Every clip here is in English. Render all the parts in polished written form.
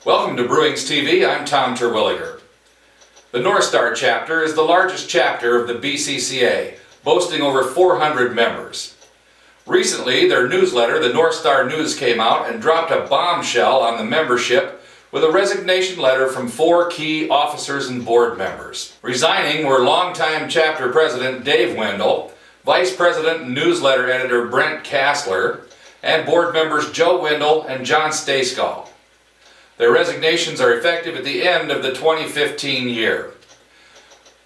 Welcome to Brewings TV, I'm Tom Terwilliger. The Northstar Chapter is the largest chapter of the BCCA, boasting over 400 members. Recently, their newsletter, the Northstar News, came out and dropped a bombshell on the membership with a resignation letter from 4 key officers and board members. Resigning were longtime chapter president Dave Wendell, vice president and newsletter editor Brent Kassler, and board members Joe Wendell and John Stayskull. Their resignations are effective at the end of the 2015 year.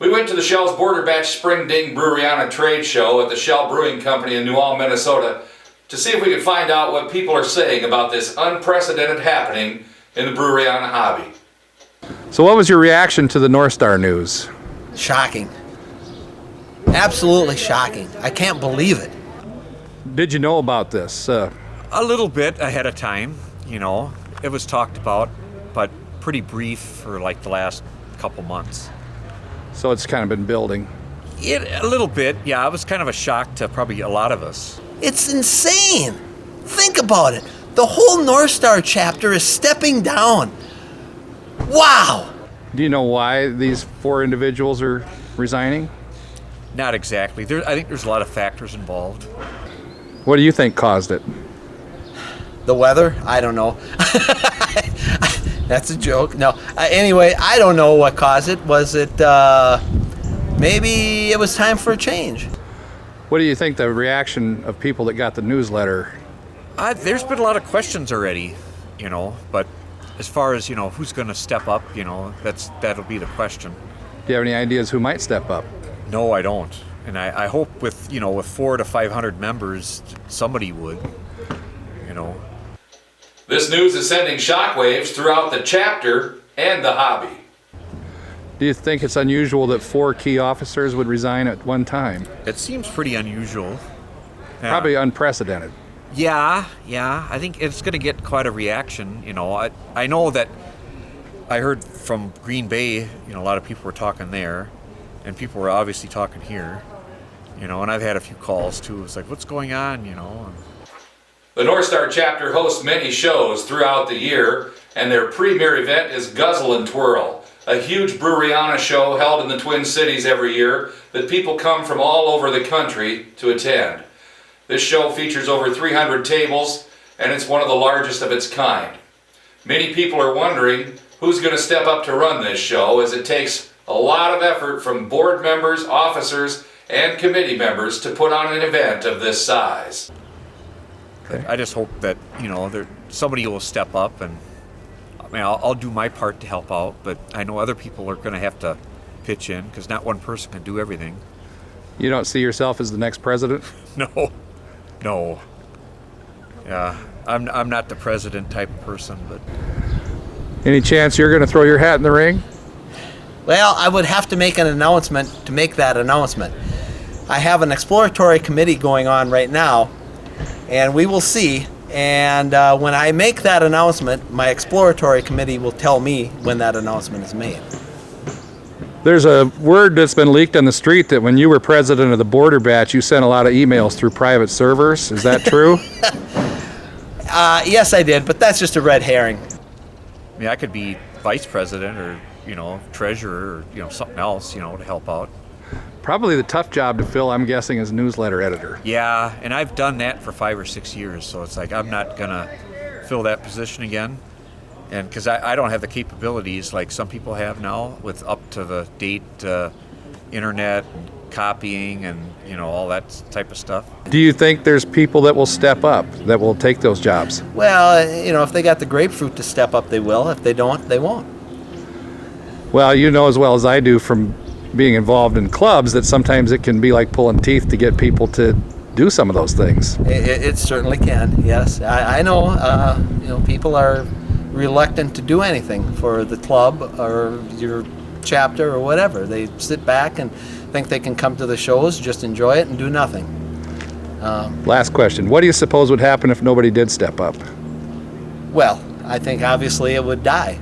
We went to the Shell's Border Batch Spring Ding Breweriana trade show at the Shell Brewing Company in New Ulm, Minnesota to see if we could find out what people are saying about this unprecedented happening in the Breweriana hobby. So what was your reaction to the Northstar news? Shocking. Absolutely shocking. I can't believe it. Did you know about this? A little bit ahead of time, It was talked about, but pretty brief for like the last couple months. So it's kind of been building. A little bit, yeah. It was kind of a shock to probably a lot of us. It's insane. Think about it. The whole Northstar chapter is stepping down. Wow. Do you know why these 4 individuals are resigning? Not exactly. I think there's a lot of factors involved. What do you think caused it? The weather? I don't know. That's a joke. No. Anyway, I don't know what caused it. Was it, maybe it was time for a change? What do you think the reaction of people that got the newsletter? There's been a lot of questions already, but as far as, who's going to step up, that'll be the question. Do you have any ideas who might step up? No, I don't. And I hope with 400 to 500 members, somebody would, This news is sending shockwaves throughout the chapter and the hobby. Do you think it's unusual that 4 key officers would resign at one time? It seems pretty unusual. Yeah. Probably unprecedented. Yeah. I think it's going to get quite a reaction. I know that I heard from Green Bay, a lot of people were talking there, and people were obviously talking here, and I've had a few calls too. It's like, what's going on, The Northstar Chapter hosts many shows throughout the year, and their premier event is Guzzle and Twirl, a huge Breweriana show held in the Twin Cities every year that people come from all over the country to attend. This show features over 300 tables, and it's one of the largest of its kind. Many people are wondering who's going to step up to run this show, as it takes a lot of effort from board members, officers, and committee members to put on an event of this size. I just hope that, somebody will step up, and I'll do my part to help out, but I know other people are going to have to pitch in, because not one person can do everything. You don't see yourself as the next president? No. Yeah, I'm not the president type of person, but... Any chance you're going to throw your hat in the ring? Well, I would have to make an announcement to make that announcement. I have an exploratory committee going on right now, and we will see. And when I make that announcement, my exploratory committee will tell me when that announcement is made. There's a word that's been leaked on the street that when you were president of the Border Batch, you sent a lot of emails through private servers. Is that true? Yes, I did, but that's just a red herring. I could be vice president or, treasurer or, something else, to help out. Probably the tough job to fill, I'm guessing, is newsletter editor. Yeah, and I've done that for 5 or 6 years, so it's like I'm not going to fill that position again. And because I don't have the capabilities like some people have now with up-to-the-date internet and copying and, all that type of stuff. Do you think there's people that will step up, that will take those jobs? Well, if they got the grapefruit to step up, they will. If they don't, they won't. Well, you know as well as I do from being involved in clubs that sometimes it can be like pulling teeth to get people to do some of those things. It certainly can, yes. I know, people are reluctant to do anything for the club or your chapter or whatever. They sit back and think they can come to the shows, just enjoy it and do nothing. Last question. What do you suppose would happen if nobody did step up? Well, I think obviously it would die,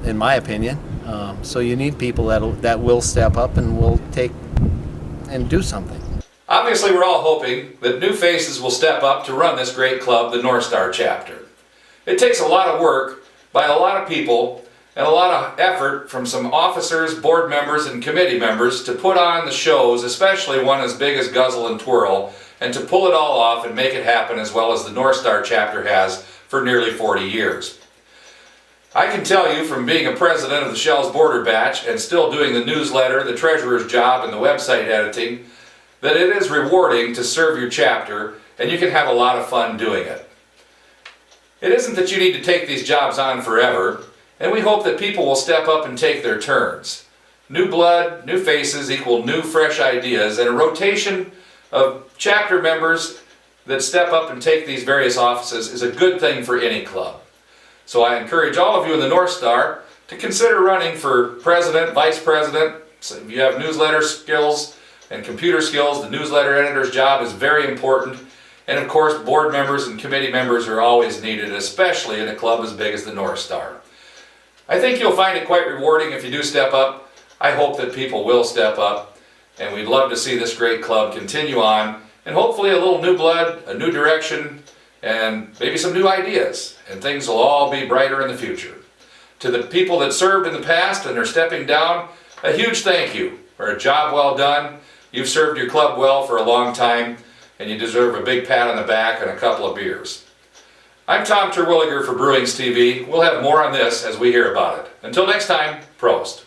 in my opinion. So you need people that will step up and will take and do something. Obviously, we're all hoping that new faces will step up to run this great club, the Northstar Chapter. It takes a lot of work, by a lot of people and a lot of effort from some officers, board members, and committee members to put on the shows, especially one as big as Guzzle and Twirl, and to pull it all off and make it happen as well as the Northstar chapter has for nearly 40 years. I can tell you from being a president of the Shells Border Batch and still doing the newsletter, the treasurer's job, and the website editing, that it is rewarding to serve your chapter, and you can have a lot of fun doing it. It isn't that you need to take these jobs on forever, and we hope that people will step up and take their turns. New blood, new faces equal new fresh ideas, and a rotation of chapter members that step up and take these various offices is a good thing for any club. So I encourage all of you in the Northstar to consider running for president, vice president. So if you have newsletter skills and computer skills, the newsletter editor's job is very important. And of course, board members and committee members are always needed, especially in a club as big as the Northstar. I think you'll find it quite rewarding if you do step up. I hope that people will step up, and we'd love to see this great club continue on, and hopefully a little new blood, a new direction, and maybe some new ideas, and things will all be brighter in the future. To the people that served in the past and are stepping down, a huge thank you for a job well done. You've served your club well for a long time, and you deserve a big pat on the back and a couple of beers. I'm Tom Terwilliger for Brewings TV. We'll have more on this as we hear about it. Until next time, Prost.